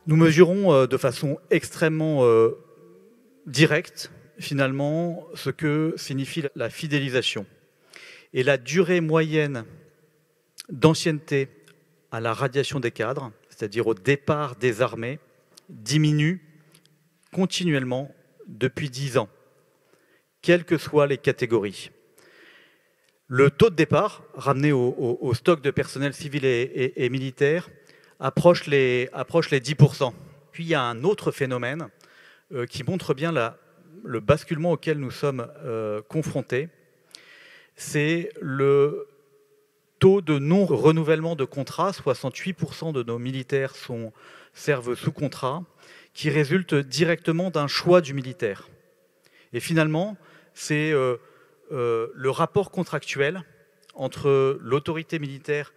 Nous mesurons de façon extrêmement directe, finalement, ce que signifie la fidélisation. Et la durée moyenne d'ancienneté à la radiation des cadres, c'est-à-dire au départ des armées, diminue continuellement depuis 10 ans, quelles que soient les catégories. Le taux de départ, ramené au stock de personnel civil et militaire, approche les 10%. Puis il y a un autre phénomène qui montre bien le basculement auquel nous sommes confrontés. C'est le taux de non-renouvellement de contrat. 68% de nos militaires servent sous contrat, qui résulte directement d'un choix du militaire. Et finalement, c'est le rapport contractuel entre l'autorité militaire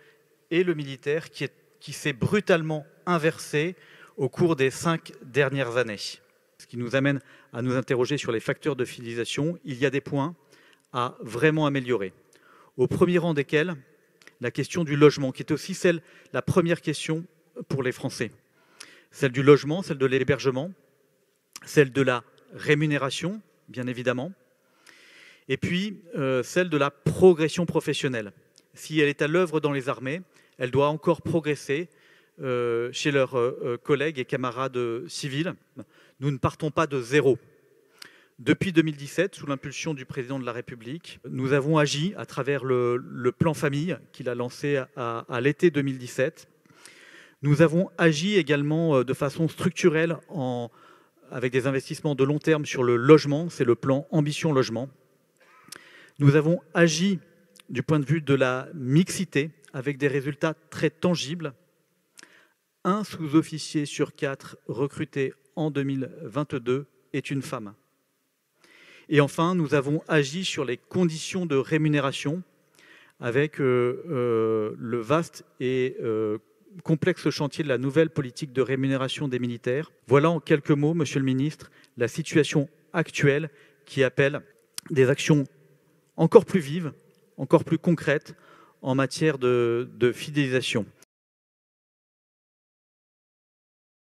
et le militaire qui s'est brutalement inversé au cours des 5 dernières années. Ce qui nous amène à nous interroger sur les facteurs de fidélisation. Il y a des points à vraiment améliorer. Au premier rang desquels, la question du logement, qui est aussi la première question pour les Français. Celle du logement, celle de l'hébergement, celle de la rémunération, bien évidemment, et puis celle de la progression professionnelle. Si elle est à l'œuvre dans les armées, elle doit encore progresser chez leurs collègues et camarades civils. Nous ne partons pas de zéro. Depuis 2017, sous l'impulsion du président de la République, nous avons agi à travers le plan famille qu'il a lancé à l'été 2017. Nous avons agi également de façon structurelle avec des investissements de long terme sur le logement, c'est le plan Ambition Logement. Nous avons agi du point de vue de la mixité avec des résultats très tangibles. 1 sous-officier sur 4 recruté en 2022 est une femme. Et enfin, nous avons agi sur les conditions de rémunération avec le vaste et complexe chantier de la nouvelle politique de rémunération des militaires. Voilà en quelques mots, Monsieur le Ministre, la situation actuelle qui appelle des actions encore plus vives, encore plus concrètes en matière de fidélisation.